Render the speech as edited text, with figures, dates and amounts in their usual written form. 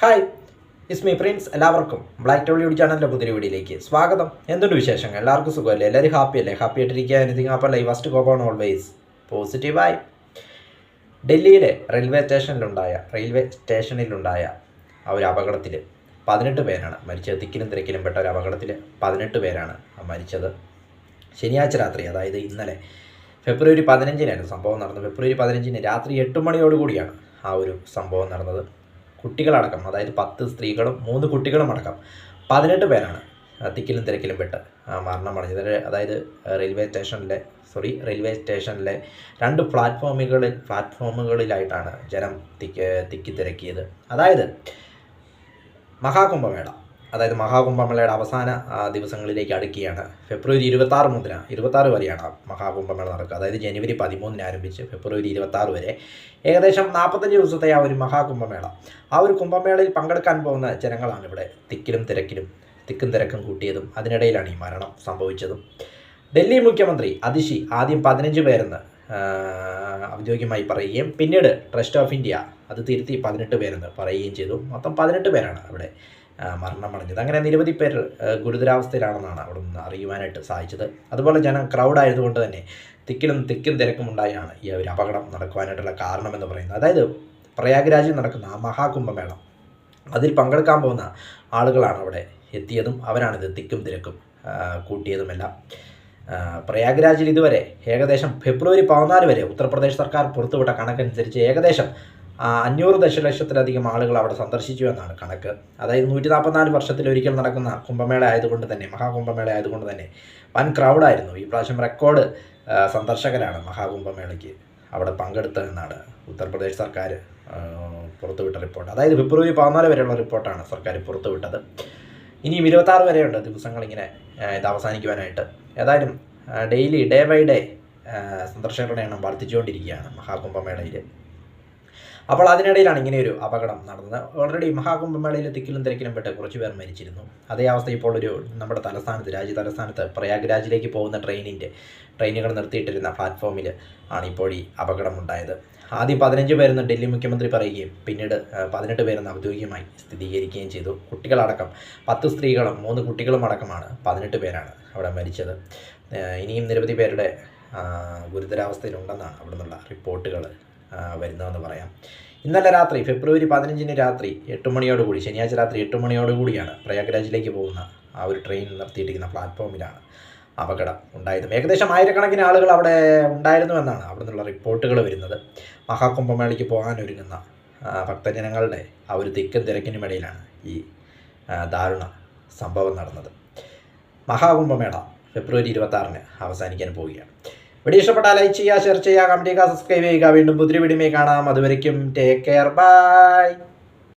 Hi, is me Prince. എല്ലാവർക്കും black Tollywood ചാനലിൻ്റെ പുതിയ വീഡിയോയിലേക്ക് സ്വാഗതം. എന്തുണ്ട് വിശേഷങ്ങൾ? എല്ലാവർക്കും സുഖമല്ലേ? എല്ലാവരും ഹാപ്പി അല്ലേ? ഹാപ്പി ആയിട്ടിരിക്കുക. Anything happy life first go on always പോസിറ്റീവായി. ഡൽഹിയിലെ റെയിൽവേ സ്റ്റേഷനിലുണ്ടായ ആ ഒരു അപകടത്തിൽ 18 പേരാണ് മരിച്ചത്. തിക്കിലും തിരക്കിലും പെട്ട ഒരു അപകടത്തിൽ 18 പേരാണ് മരിച്ചത്. ശനിയാഴ്ച രാത്രി, അതായത് ഇന്നലെ ഫെബ്രുവരി 15-നായിരുന്നു സംഭവം നടന്നത്. ഫെബ്രുവരി 15 രാത്രി 8 മണിയോടുകൂടിയാണ് ആ ഒരു സംഭവം നടന്നത്. കുട്ടികളടക്കം, അതായത് 10 സ്ത്രീകളും 3 കുട്ടികളും അടക്കം 18 പേരാണ് തിക്കിലും തിരക്കിലും പെട്ട് മരണമടഞ്ഞത്. അതായത് റെയിൽവേ സ്റ്റേഷനിലെ 2 പ്ലാറ്റ്ഫോമുകളിലായിട്ടാണ് ജനം തിക്കി തിരക്കിയത്. അതായത് മഹാകുംഭമേളയുടെ അവസാന ദിവസങ്ങളിലേക്ക് അടുക്കുകയാണ്. ഫെബ്രുവരി 26 വരെയാണ് മഹാകുംഭമേള നടക്കുക. അതായത് ജനുവരി 13 ആരംഭിച്ച് ഫെബ്രുവരി 26 വരെ ഏകദേശം 45 ദിവസത്തെ ആ ഒരു മഹാകുംഭമേള. ആ ഒരു കുംഭമേളയിൽ പങ്കെടുക്കാൻ പോകുന്ന ജനങ്ങളാണ് ഇവിടെ തിക്കും തിരക്കും കൂട്ടിയതും. അതിനിടയിലാണ് ഈ മരണം സംഭവിച്ചതും. ഡൽഹി മുഖ്യമന്ത്രി അതിഷി ആദ്യം 15 പേരെന്ന് ഔദ്യോഗികമായി പറയുകയും പിന്നീട് ട്രസ്റ്റ് ഓഫ് ഇന്ത്യ അത് തിരുത്തി 18 പേരെന്ന് പറയുകയും ചെയ്തു. മൊത്തം 18 പേരാണ് അവിടെ മരണമടഞ്ഞത്. അങ്ങനെ നിരവധി പേർ ഗുരുതരാവസ്ഥയിലാണെന്നാണ് അവിടെ നിന്ന് അറിയുവാനായിട്ട് സാധിച്ചത്. അതുപോലെ ക്രൗഡായതുകൊണ്ട് തന്നെ തിക്കും തിരക്കും ഉണ്ടായാണ് ഈ ഒരു അപകടം നടക്കുവാനായിട്ടുള്ള കാരണമെന്ന് പറയുന്നത്. അതായത് പ്രയാഗ്രാജിൽ നടക്കുന്ന ആ മഹാകുംഭമേള, അതിൽ പങ്കെടുക്കാൻ പോകുന്ന ആളുകളാണ് അവിടെ എത്തിയതും അവരാണിത് തിക്കും തിരക്കും കൂട്ടിയതുമെല്ലാം. പ്രയാഗ്രാജിൽ ഇതുവരെ ഏകദേശം ഫെബ്രുവരി 14 വരെ ഉത്തർപ്രദേശ് സർക്കാർ പുറത്തുവിട്ട കണക്കനുസരിച്ച് ഏകദേശം 500 ദശലക്ഷത്തിലധികം ആളുകൾ അവിടെ സന്ദർശിച്ചു എന്നാണ് കണക്ക്. അതായത് 144 വർഷത്തിലൊരിക്കൽ നടക്കുന്ന കുംഭമേള ആയതുകൊണ്ട് തന്നെ, മഹാകുംഭമേള ആയതുകൊണ്ട് തന്നെ വൻ ക്രൗഡായിരുന്നു. ഈ പ്രാവശ്യം റെക്കോർഡ് സന്ദർശകരാണ് മഹാകുംഭമേളയ്ക്ക് അവിടെ പങ്കെടുത്തതെന്നാണ് ഉത്തർപ്രദേശ് സർക്കാർ പുറത്തുവിട്ട റിപ്പോർട്ട്. അതായത് ഫെബ്രുവരി 14 വരെയുള്ള റിപ്പോർട്ടാണ് സർക്കാർ പുറത്തുവിട്ടത്. ഇനിയും 26 വരെയുണ്ട് ദിവസങ്ങളിങ്ങനെ ഇത് അവസാനിക്കുവാനായിട്ട്. ഏതായാലും ഡേ ബൈ ഡേ സന്ദർശകരുടെ എണ്ണം വർദ്ധിച്ചുകൊണ്ടിരിക്കുകയാണ് മഹാകുംഭമേളയിൽ. അപ്പോൾ അതിനിടയിലാണ് ഇങ്ങനെയൊരു അപകടം നടന്നത്. ഓൾറെഡി മഹാകുംഭമേളയിൽ തിക്കിലും തിരക്കിലും പെട്ട് കുറച്ച് പേർ മരിച്ചിരുന്നു. അതേ അവസ്ഥ ഇപ്പോൾ നമ്മുടെ രാജ്യ തലസ്ഥാനത്ത് പ്രയാഗ്രാജിലേക്ക് പോകുന്ന ട്രെയിനുകൾ നിർത്തിയിട്ടിരുന്ന പ്ലാറ്റ്ഫോമിൽ ആണ് ഇപ്പോൾ ഈ അപകടമുണ്ടായത്. ആദ്യം 15 പേരെന്ന് ഡൽഹി മുഖ്യമന്ത്രി പറയുകയും പിന്നീട് 18 പേരെന്ന് ഔദ്യോഗികമായി സ്ഥിരീകരിക്കുകയും ചെയ്തു. കുട്ടികളടക്കം 10 സ്ത്രീകളും 3 കുട്ടികളും അടക്കമാണ് 18 പേരാണ് അവിടെ മരിച്ചത്. ഇനിയും നിരവധി പേരുടെ ഗുരുതരാവസ്ഥയിലുണ്ടെന്നാണ് അവിടെ നിന്നുള്ള റിപ്പോർട്ടുകൾ വരുന്നതെന്ന് പറയാം. ഇന്നലെ രാത്രി ഫെബ്രുവരി 15 രാത്രി 8 മണിയോടുകൂടി, ശനിയാഴ്ച രാത്രി 8 മണിയോടുകൂടിയാണ് പ്രയാഗ്രാജിലേക്ക് പോകുന്ന ആ ഒരു ട്രെയിൻ നിർത്തിയിട്ടിരിക്കുന്ന പ്ലാറ്റ്ഫോമിലാണ് അപകടം ഉണ്ടായതും. ഏകദേശം 1000-കണക്കിന് ആളുകൾ അവിടെ ഉണ്ടായിരുന്നുവെന്നാണ് അവിടെ നിന്നുള്ള റിപ്പോർട്ടുകൾ വരുന്നത്. മഹാകുംഭമേളയ്ക്ക് പോകാനൊരുങ്ങുന്ന ഭക്തജനങ്ങളുടെ ആ ഒരു തിക്കും തിരക്കിനുമിടയിലാണ് ഈ ദാരുണ സംഭവം നടന്നത്. മഹാകുംഭമേള ഫെബ്രുവരി 26 അവസാനിക്കാൻ പോവുകയാണ്. വീഡിയോ ഇഷ്ടപ്പെട്ടാൽ ലൈക്ക് ചെയ്യുക, ഷെയർ ചെയ്യുക, കമൻറ്റ് ചെയ്യുക, സബ്സ്ക്രൈബ് ചെയ്യുക. വീണ്ടും പുതിയ വീഡിയോയിൽ കാണാം. അതുവരയ്ക്കും ടേക്ക് കെയർ, ബൈ.